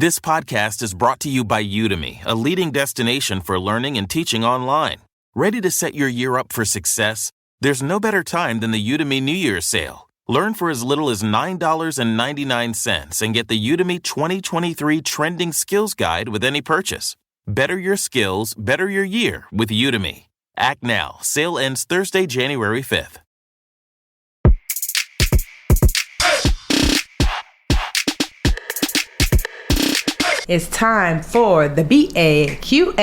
This podcast is brought to you by Udemy, a leading destination for learning and teaching online. Ready to set your year up for success? There's no better time than the Udemy New Year's sale. Learn for as little as $9.99 and get the Udemy 2023 Trending Skills Guide with any purchase. Better your skills, better your year with Udemy. Act now. Sale ends Thursday, January 5th. It's time for the BAQA.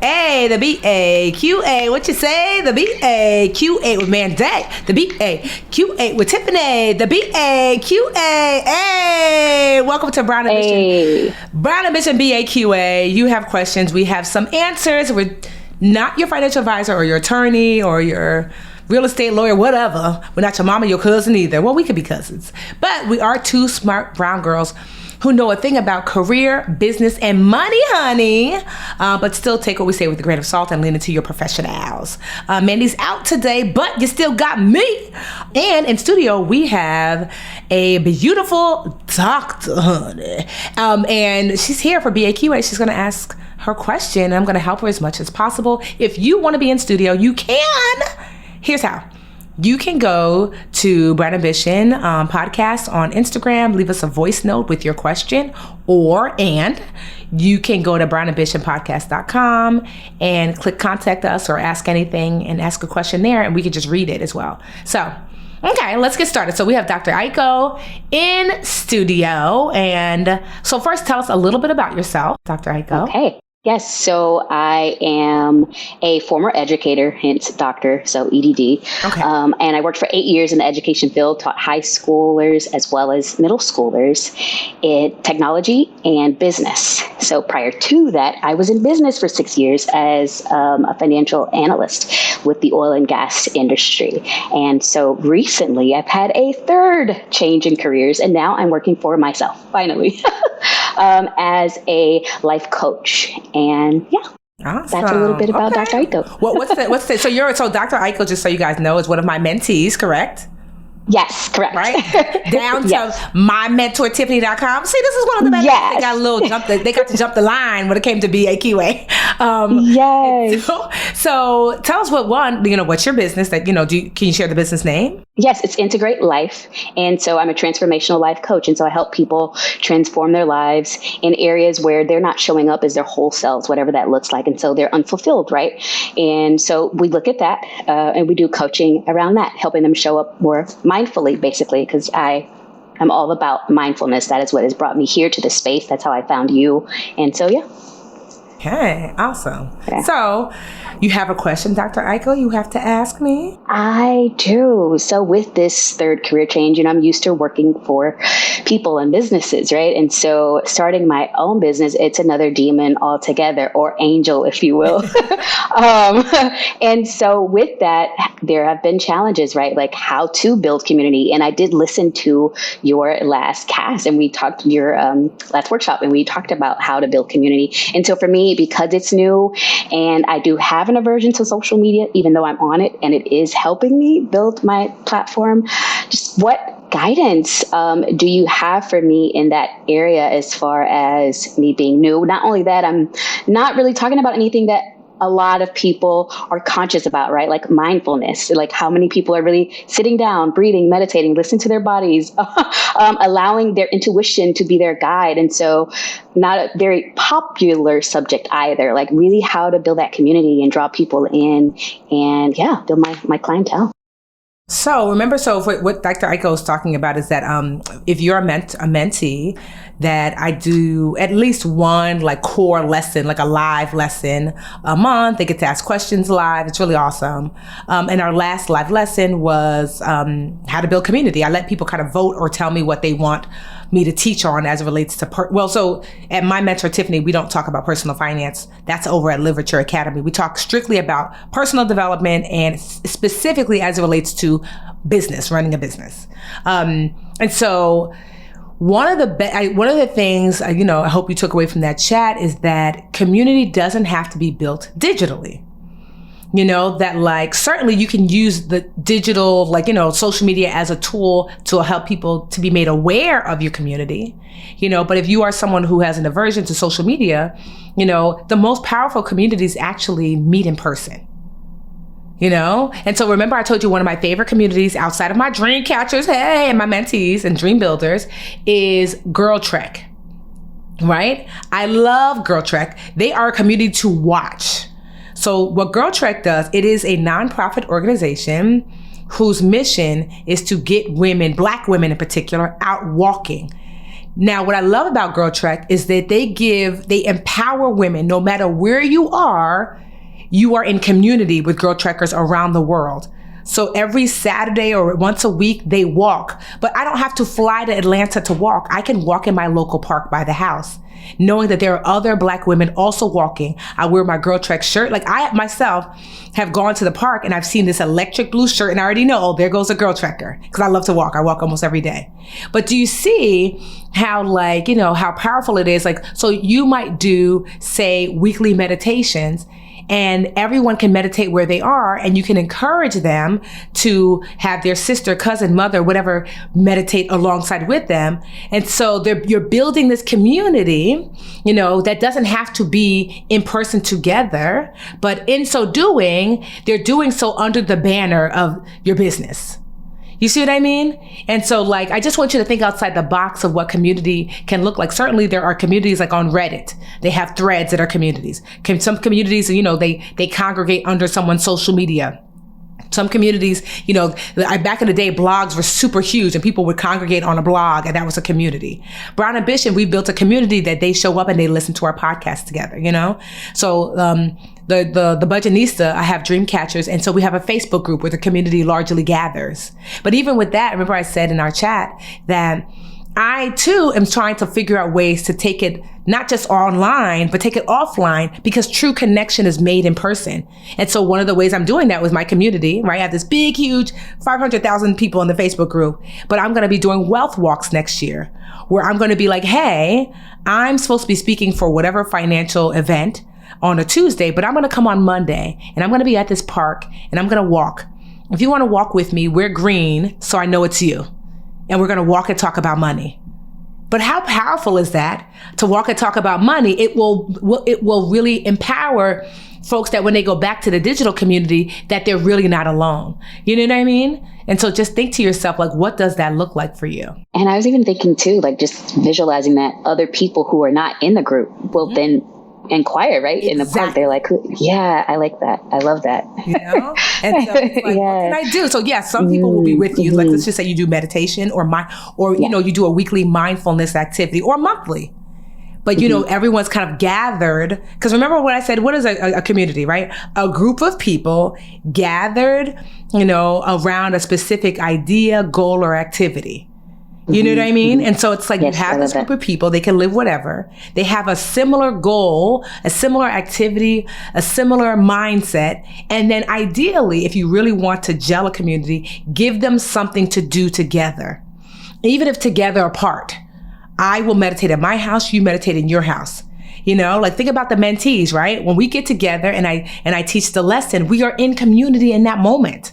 Hey, the BAQA. What you say? The BAQA with Manday. The BAQA with Tiffany. The BAQA. Hey, welcome to Brown Ambition. Brown Ambition BAQA. You have questions. We have some answers. We're not your financial advisor or your attorney or your real estate lawyer, whatever. We're not your mama, your cousin either. Well, we could be cousins. But we are two smart brown girls who know a thing about career, business, and money, honey. But still take what we say with a grain of salt and lean into your professionals. Mandy's out today, but you still got me. And in studio, we have a beautiful doctor, honey. And she's here for BAQA. She's going to ask her question, and I'm going to help her as much as possible. If you want to be in studio, you can. Here's how. You can go to Brown Ambition podcast on Instagram, leave us a voice note with your question, and you can go to brownambitionpodcast.com and click contact us or ask anything and ask a question there, and we can just read it as well. So, okay, let's get started. So we have Dr. Aiko in studio. And so first, tell us a little bit about yourself, Dr. Aiko. Okay. Yes, so I am a former educator, hence doctor, so EDD. Okay. And I worked for 8 years in the education field, taught high schoolers as well as middle schoolers in technology and business. So prior to that, I was in business for 6 years as a financial analyst with the oil and gas industry. And so recently, I've had a third change in careers, and now I'm working for myself, finally, as a life coach. And yeah, awesome. That's a little bit about Dr. Aiko. Well, what's the, so Dr. Aiko, just so you guys know, is one of my mentees, correct? Yes, correct. Right? Down to mymentortiffany.com. See, this is one of the best. Yes. They got a little jump. They got to jump the line when it came to BAQA. Yes. So tell us what's your business that, can you share the business name? Yes, it's Integrate Life. And so I'm a transformational life coach. And so I help people transform their lives in areas where they're not showing up as their whole selves, whatever that looks like. And so they're unfulfilled, right? And so we look at that and we do coaching around that, helping them show up more mindfully, basically, because I'm all about mindfulness. That is what has brought me here to this space. That's how I found you. And so, yeah. Okay, awesome. Okay. So you have a question, Dr. Aiko, you have to ask me? I do. So with this third career change, I'm used to working for people and businesses, right? And so starting my own business, it's another demon altogether, or angel, if you will. And so with that, there have been challenges, right? Like how to build community. And I did listen to your last cast, and we talked your last workshop, and we talked about how to build community. And so for me, because it's new and I do have an aversion to social media, even though I'm on it and it is helping me build my platform, just what guidance do you have for me in that area as far as me being new? Not only that, I'm not really talking about anything that a lot of people are conscious about, right? Like mindfulness, like how many people are really sitting down, breathing, meditating, listening to their bodies, allowing their intuition to be their guide. And so not a very popular subject either, like really how to build that community and draw people in and build my clientele. So remember, what Dr. Aiko is talking about is that if you're a mentee, that I do at least one like core lesson, like a live lesson a month. They get to ask questions live. It's really awesome. And our last live lesson was how to build community. I let people kind of vote or tell me what they want me to teach on as it relates to so at My Mentor Tiffany, we don't talk about personal finance. That's over at Literature Academy. We talk strictly about personal development and specifically as it relates to business, running a business. And so one of the things, I hope you took away from that chat is that community doesn't have to be built digitally. you know, that like certainly you can use the digital, like, you know, social media as a tool to help people to be made aware of your community, you know, but if you are someone who has an aversion to social media, you know, the most powerful communities actually meet in person. You know? And so remember I told you one of my favorite communities outside of my dream catchers, hey, and my mentees and dream builders is Girl Trek, right? I love Girl Trek. They are a community to watch. So what Girl Trek does, it is a nonprofit organization whose mission is to get women, Black women in particular, out walking. Now, what I love about Girl Trek is that they empower women no matter where you are in community with Girl Trekkers around the world. So every Saturday or once a week, they walk. But I don't have to fly to Atlanta to walk. I can walk in my local park by the house, knowing that there are other Black women also walking. I wear my Girl Trek shirt. Like I myself have gone to the park and I've seen this electric blue shirt and I already know, oh, there goes a Girl Trekker. Because I love to walk. I walk almost every day. But do you see how, like, you know, how powerful it is? Like, so you might do, say, weekly meditations, and everyone can meditate where they are, and you can encourage them to have their sister, cousin, mother, whatever, meditate alongside with them. And so you're building this community, you know, that doesn't have to be in person together, but in so doing, they're doing so under the banner of your business. You see what I mean? And so, like, I just want you to think outside the box of what community can look like. Certainly there are communities like on Reddit. They have threads that are communities. Some communities, you know, they congregate under someone's social media. Some communities, you know, back in the day, blogs were super huge and people would congregate on a blog and that was a community. Brown Ambition, we built a community that they show up and they listen to our podcast together, you know? So, the Budgetnista, I have dream catchers. And so we have a Facebook group where the community largely gathers. But even with that, remember I said in our chat that I too am trying to figure out ways to take it not just online, but take it offline, because true connection is made in person. And so one of the ways I'm doing that with my community, right? I have this big, huge 500,000 people in the Facebook group, but I'm going to be doing wealth walks next year where I'm going to be like, hey, I'm supposed to be speaking for whatever financial event on a Tuesday, but I'm going to come on Monday and I'm going to be at this park and I'm going to walk. If you want to walk with me, wear green so I know it's you. And we're going to walk and talk about money. But how powerful is that to walk and talk about money? It will really empower folks that when they go back to the digital community, that they're really not alone. You know what I mean? And so just think to yourself, like, what does that look like for you? And I was even thinking too, like just visualizing that other people who are not in the group will then inquire, right? Exactly. In the park, they're like, yeah, I like that. I love that. You know? And so it's like, what can I do? So yeah, some people will be with you. Like, let's just say you do meditation or you know, you do a weekly mindfulness activity or monthly. But, you know, everyone's kind of gathered. Because remember what I said, what is a community, right? A group of people gathered, you know, around a specific idea, goal, or activity. You know what I mean? And so it's like, yes, you have this group of people, they can live whatever. They have a similar goal, a similar activity, a similar mindset. And then ideally, if you really want to gel a community, give them something to do together. Even if together apart. I will meditate at my house, you meditate in your house. You know, like think about the mentees, right? When we get together and I teach the lesson, we are in community in that moment.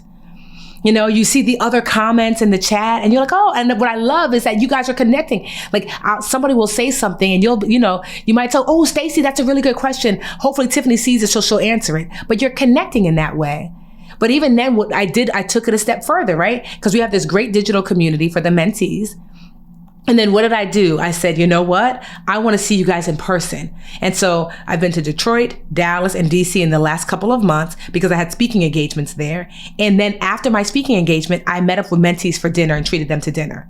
You know, you see the other comments in the chat and you're like, oh, and what I love is that you guys are connecting. Like somebody will say something and you might tell, oh, Stacey, that's a really good question. Hopefully Tiffany sees it, so she'll answer it. But you're connecting in that way. But even then what I did, I took it a step further, right? Because we have this great digital community for the mentees. And then what did I do? I said, you know what? I want to see you guys in person. And so I've been to Detroit, Dallas, and DC in the last couple of months because I had speaking engagements there. And then after my speaking engagement, I met up with mentees for dinner and treated them to dinner.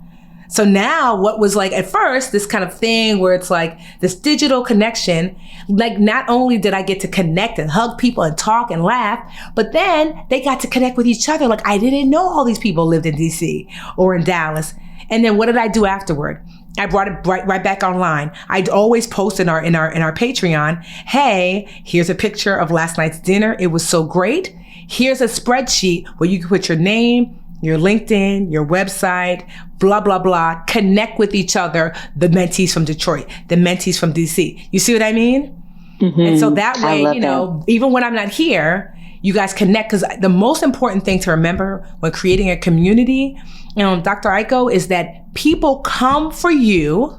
So now what was like at first this kind of thing where it's like this digital connection, like not only did I get to connect and hug people and talk and laugh, but then they got to connect with each other. Like I didn't know all these people lived in DC or in Dallas. And then what did I do afterward? I brought it right back online. I'd always post in our Patreon, hey, here's a picture of last night's dinner. It was so great. Here's a spreadsheet where you can put your name, your LinkedIn, your website, blah, blah, blah. Connect with each other, the mentees from Detroit, the mentees from DC. You see what I mean? Mm-hmm. And so that way, you know, even when I'm not here, you guys connect. Because the most important thing to remember when creating a community, Dr. Aiko, is that people come for you,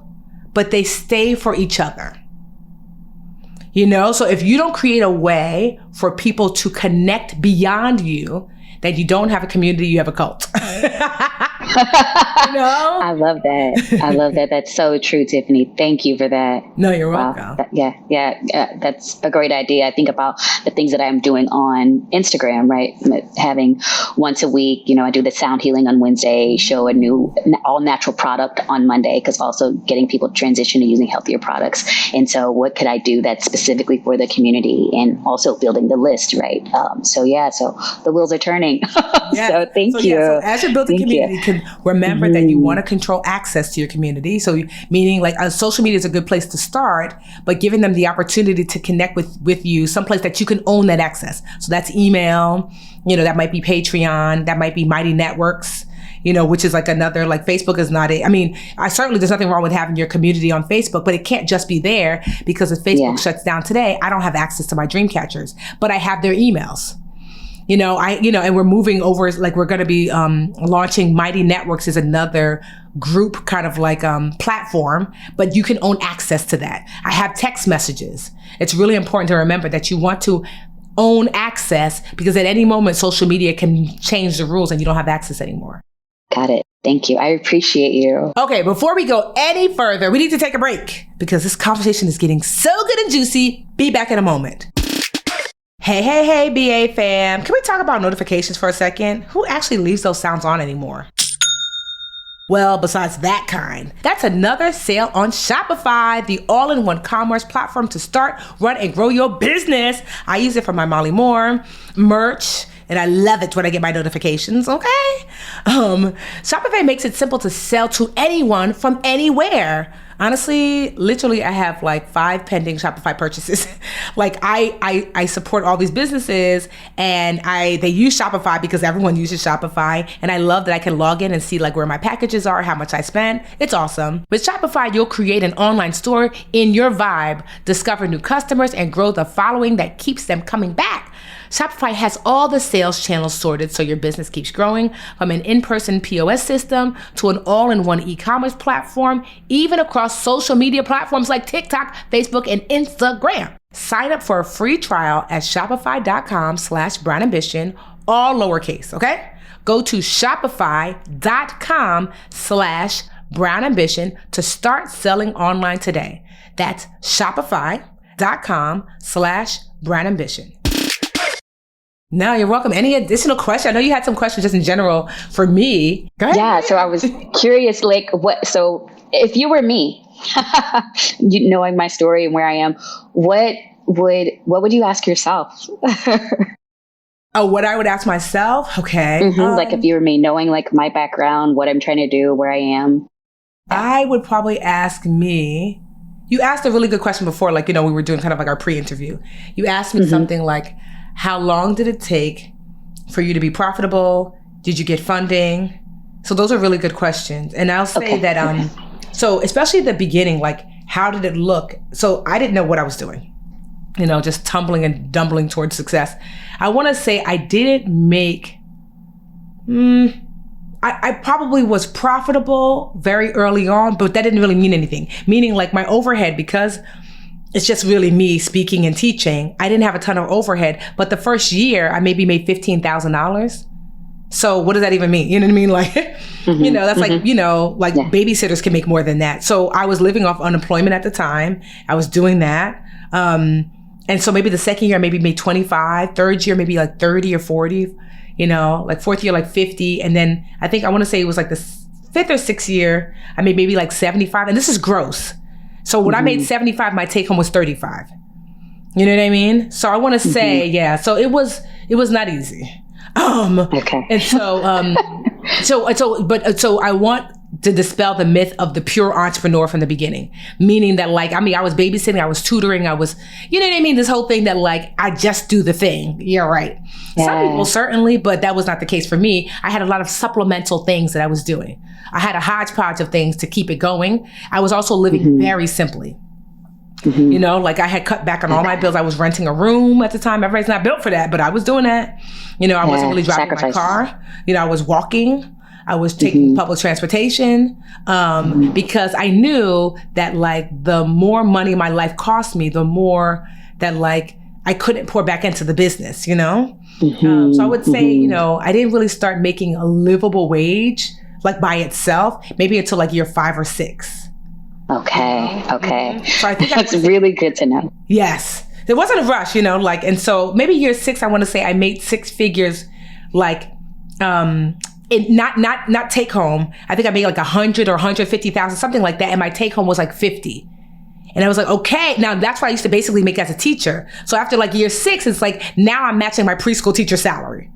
but they stay for each other. So if you don't create a way for people to connect beyond you, then you don't have a community, you have a cult. I love that. I love that. That's so true, Tiffany. Thank you for that. No, you're welcome. That's a great idea. I think about the things that I'm doing on Instagram, right? Having once a week, I do the sound healing on Wednesday, show a new all natural product on Monday, because also getting people to transition to using healthier products. And so what could I do that's specifically for the community, and also building the list, right? So the wheels are turning. So thank you. So as you're building community, you can remember that you want to control access to your community. So meaning like social media is a good place to start, but giving them the opportunity to connect with you someplace that you can own that access. So that's email, that might be Patreon, that might be Mighty Networks, which is like another, like Facebook is not there's nothing wrong with having your community on Facebook, but it can't just be there, because if Facebook shuts down today, I don't have access to my dream catchers, but I have their emails. And we're moving over, like we're going to be launching Mighty Networks is another group kind of like platform, but you can own access to that. I have text messages. It's really important to remember that you want to own access, because at any moment social media can change the rules and you don't have access anymore. Got it. Thank you. I appreciate you. Okay, before we go any further, we need to take a break because this conversation is getting so good and juicy. Be back in a moment. Hey, BA fam. Can we talk about notifications for a second? Who actually leaves those sounds on anymore? Well, besides that kind, that's another sale on Shopify, the all-in-one commerce platform to start, run, and grow your business. I use it for my Molly Moore merch, and I love it when I get my notifications, okay? Shopify makes it simple to sell to anyone from anywhere. Honestly, literally, I have like 5 pending Shopify purchases. Like I support all these businesses, and they use Shopify because everyone uses Shopify. And I love that I can log in and see like where my packages are, how much I spent. It's awesome. With Shopify, you'll create an online store in your vibe, discover new customers, and grow the following that keeps them coming back. Shopify has all the sales channels sorted so your business keeps growing, from an in-person POS system to an all-in-one e-commerce platform, even across social media platforms like TikTok, Facebook, and Instagram. Sign up for a free trial at shopify.com/brownambition, all lowercase, okay? Go to shopify.com/brownambition to start selling online today. That's shopify.com/brownambition. No, you're welcome. Any additional question? I know you had some questions just in general for me. Go ahead. Yeah, so I was curious, like, so if you were me, knowing my story and where I am, what would you ask yourself? Oh, what I would ask myself? Okay. Mm-hmm. Like if you were me, knowing like my background, what I'm trying to do, where I am. I would probably ask me, you asked a really good question before, like, we were doing kind of like our pre-interview. You asked me something like, how long did it take for you to be profitable? Did you get funding? So those are really good questions. And I'll say that, so especially at the beginning, like, how did it look? So I didn't know what I was doing, just tumbling and dumbling towards success. I want to say I didn't make, I probably was profitable very early on, but that didn't really mean anything. Meaning like my overhead, because it's just really me speaking and teaching, I didn't have a ton of overhead, but the first year I maybe made $15,000. So what does that even mean? You know what I mean? Like, that's like, babysitters can make more than that. So I was living off unemployment at the time. I was doing that. And so maybe the second year I maybe made 25, third year maybe like 30 or 40, like fourth year like 50. And then I want to say it was like the fifth or sixth year, I made maybe like 75. And this is gross. So when I made 75, my take home was 35. You know what I mean? So I want to say, so it was not easy. Okay. And so I want to dispel the myth of the pure entrepreneur from the beginning. Meaning that I was babysitting, I was tutoring, I was, you know what I mean? This whole thing that I just do the thing. You're right. Yeah. Some people certainly, but that was not the case for me. I had a lot of supplemental things that I was doing. I had a hodgepodge of things to keep it going. I was also living very simply. You know, like I had cut back on all my bills. I was renting a room at the time. Everybody's not built for that, but I was doing that. You know, I wasn't really driving my car. You know, I was walking. I was taking public transportation because I knew that like the more money my life cost me, the more that like I couldn't pour back into the business, you know? So I would say, you know, I didn't really start making a livable wage like by itself, maybe until like year 5 or 6. Okay. So I think that's really good to know. Yes. There wasn't a rush, you know, like, and so maybe year 6, I want to say I made 6 figures, like, not take home. I think I made like 100 or 150,000, something like that. And my take home was like 50. And I was like, okay, now that's what I used to basically make as a teacher. So after like year 6, it's like, now I'm matching my preschool teacher salary.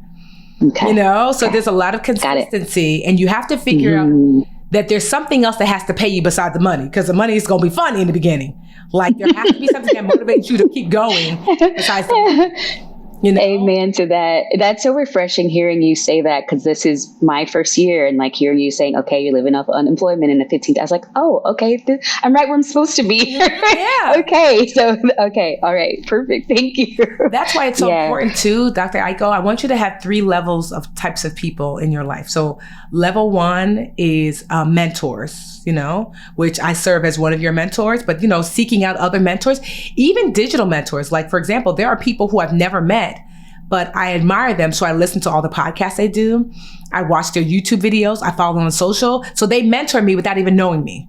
Okay. You know, so there's a lot of consistency and you have to figure out that there's something else that has to pay you besides the money, because the money is going to be funny in the beginning. Like there has to be something that motivates you to keep going besides the money. You know? Amen to that. That's so refreshing hearing you say that, because this is my first year and like hearing you saying, okay, you're living off unemployment in the 15th. I was like, oh, okay, I'm right where I'm supposed to be. Yeah. Okay. So, okay. All right. Perfect. Thank you. That's why it's so important too, Dr. Aiko. I want you to have 3 levels of types of people in your life. So level 1 is mentors, you know, which I serve as one of your mentors, but, you know, seeking out other mentors, even digital mentors. Like, for example, there are people who I've never met, but I admire them. So I listen to all the podcasts they do. I watch their YouTube videos. I follow them on social. So they mentor me without even knowing me.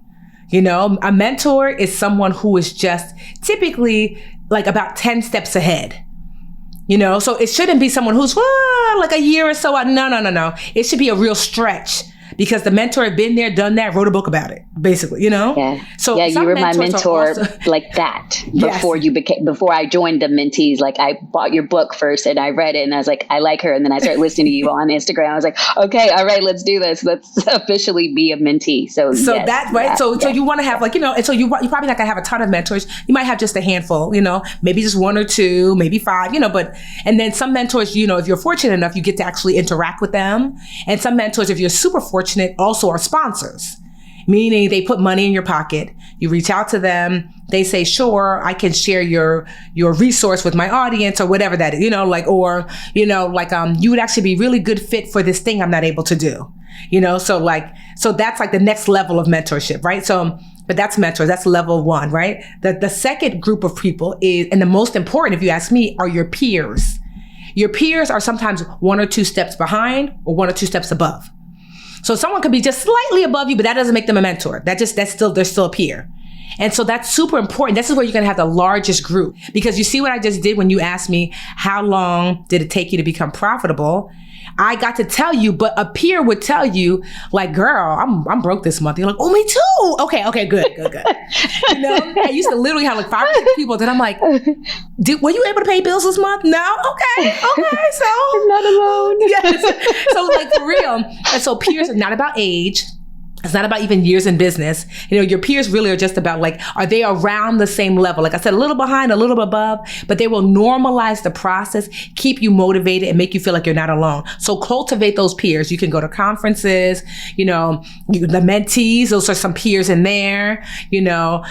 You know, a mentor is someone who is just typically like about 10 steps ahead. You know, so it shouldn't be someone who's like a year or so out. No. It should be a real stretch, because the mentor had been there, done that, wrote a book about it, basically, you know? Yeah. So yeah, you were my mentor like that before I joined the mentees. Like I bought your book first and I read it and I was like, I like her. And then I started listening to you on Instagram. I was like, okay, all right, let's do this. Let's officially be a mentee. So yes, that's right. So you want to have like, you know, and so you probably not gonna have a ton of mentors. You might have just a handful, you know, maybe just 1 or 2, maybe 5, you know, and then some mentors, you know, if you're fortunate enough, you get to actually interact with them. And some mentors, if you're super fortunate, also are sponsors, meaning they put money in your pocket. You reach out to them. They say, sure, I can share your resource with my audience or whatever that is, you know, like, or, you know, like, you would actually be really good fit for this thing I'm not able to do, you know? So that's like the next level of mentorship, right? So, but that's mentors. That's level 1, right? The second group of people is, and the most important, if you ask me, are your peers. Your peers are sometimes 1 or 2 steps behind or 1 or 2 steps above. So someone could be just slightly above you, but that doesn't make them a mentor. They're still a peer. And so that's super important. This is where you're going to have the largest group, because you see what I just did when you asked me, how long did it take you to become profitable? I got to tell you, but a peer would tell you, like, girl, I'm broke this month. You're like, oh, me too. Okay, good. You know, I used to literally have like 5 or 6 people that I'm like, were you able to pay bills this month? No? Okay, so. I'm not alone. Yes. So like for real. And so peers are not about age. It's not about even years in business. You know, your peers really are just about like, are they around the same level? Like I said, a little behind, a little bit above, but they will normalize the process, keep you motivated, and make you feel like you're not alone. So cultivate those peers. You can go to conferences, you know, the mentees, those are some peers in there, you know,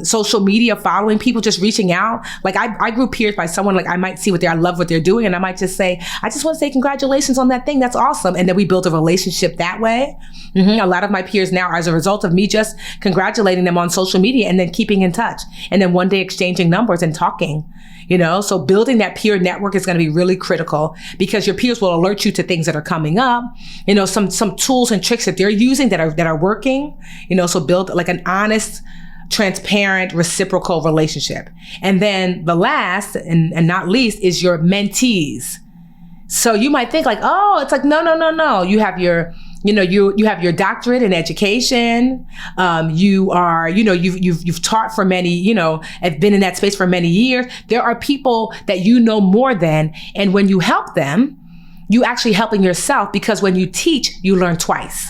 social media, following people, just reaching out. Like I grew peers by someone, like I might see I love what they're doing. And I might just say, I just want to say congratulations on that thing. That's awesome. And then we built a relationship that way. A lot of my peers now, as a result of me just congratulating them on social media and then keeping in touch and then one day exchanging numbers and talking, you know, so building that peer network is going to be really critical, because your peers will alert you to things that are coming up, you know, some tools and tricks that they're using that are working, you know, so build like an honest, transparent, reciprocal relationship. And then the last and not least is your mentees. So you might think like, oh, it's like, no. You have your, you know, you have your doctorate in education. You are, you know, you've taught for many, you know, have been in that space for many years. There are people that you know more than, and when you help them, you actually helping yourself, because when you teach, you learn twice.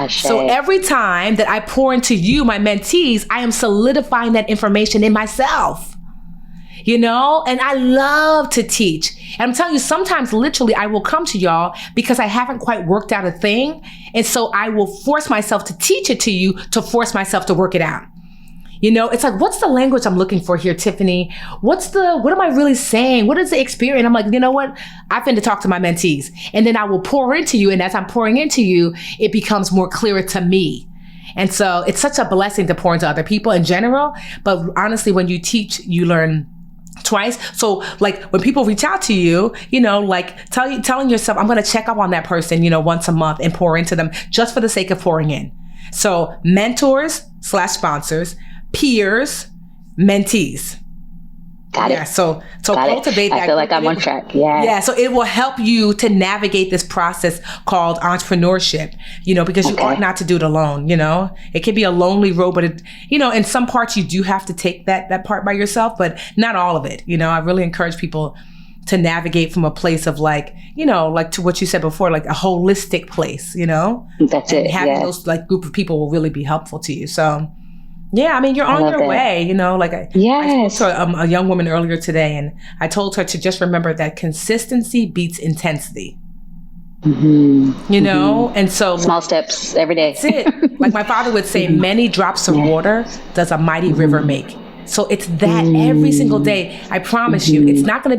So every time that I pour into you, my mentees, I am solidifying that information in myself. You know, and I love to teach. And I'm telling you, sometimes literally I will come to y'all because I haven't quite worked out a thing. And so I will force myself to teach it to you, to force myself to work it out. It's like, what's the language I'm looking for here, Tiffany? What am I really saying? What is the experience? I'm like, you know what? I've been to talk to my mentees, and then I will pour into you. And as I'm pouring into you, it becomes more clearer to me. And so it's such a blessing to pour into other people in general. But honestly, when you teach, you learn twice. So like when people reach out to you, like telling yourself, I'm going to check up on that person, once a month and pour into them just for the sake of pouring in. So mentors/sponsors, peers, mentees. Got it. Yeah, so cultivate that. I feel like I'm on track. Yeah. Yeah, so it will help you to navigate this process called entrepreneurship, because you ought not to do it alone, It can be a lonely road, but in some parts you do have to take that part by yourself, but not all of it. I really encourage people to navigate from a place of like to what you said before, like a holistic place, That's it. Having those like group of people will really be helpful to you. So yeah, I mean, you're on your way, I spoke to a young woman earlier today, and I told her to just remember that consistency beats intensity. And so small steps every day. That's it. Like my father would say, many drops of water does a mighty river make. So it's that every single day. I promise you, it's not the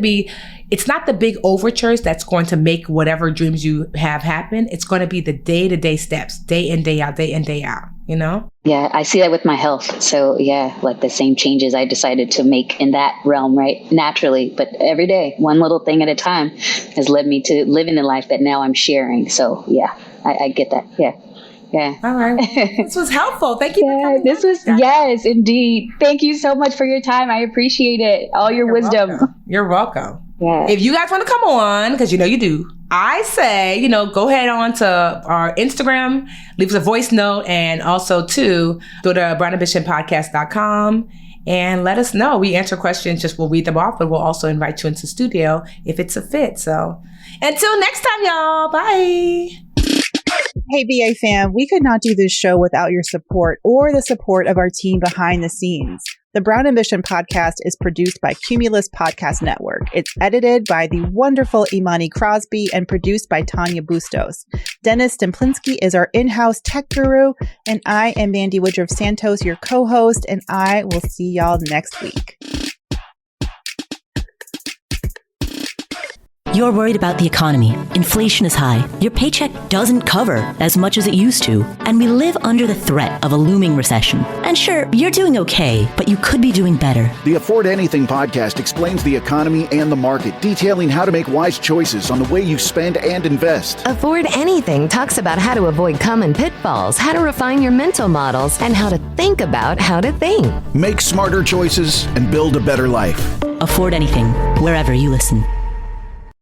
big overtures that's going to make whatever dreams you have happen. It's going to be the day-to-day steps, day in, day out, Yeah, I see that with my health. So yeah, like the same changes I decided to make in that realm, right? Naturally, but every day, one little thing at a time has led me to living the life that now I'm sharing. So yeah, I get that. Yeah. Yeah. All right. This was helpful. Thank you for coming. Yes, indeed. Thank you so much for your time. I appreciate it. All your wisdom. Welcome. You're welcome. Yeah. If you guys want to come on, because you do, I say, go ahead on to our Instagram, leave us a voice note, and also go to brownambitionpodcast.com and let us know. We answer questions, we'll read them off, but we'll also invite you into the studio if it's a fit. So until next time, y'all. Bye. Hey, BA fam, we could not do this show without your support or the support of our team behind the scenes. The Brown Ambition podcast is produced by Cumulus Podcast Network. It's edited by the wonderful Imani Crosby and produced by Tanya Bustos. Dennis Stemplinsky is our in-house tech guru, and I am Mandy Woodruff Santos, your co-host, and I will see y'all next week. You're worried about the economy. Inflation is high. Your paycheck doesn't cover as much as it used to. And we live under the threat of a looming recession. And sure, you're doing okay, but you could be doing better. The Afford Anything podcast explains the economy and the market, detailing how to make wise choices on the way you spend and invest. Afford Anything talks about how to avoid common pitfalls, how to refine your mental models, and how to think about how to think. Make smarter choices and build a better life. Afford Anything, wherever you listen.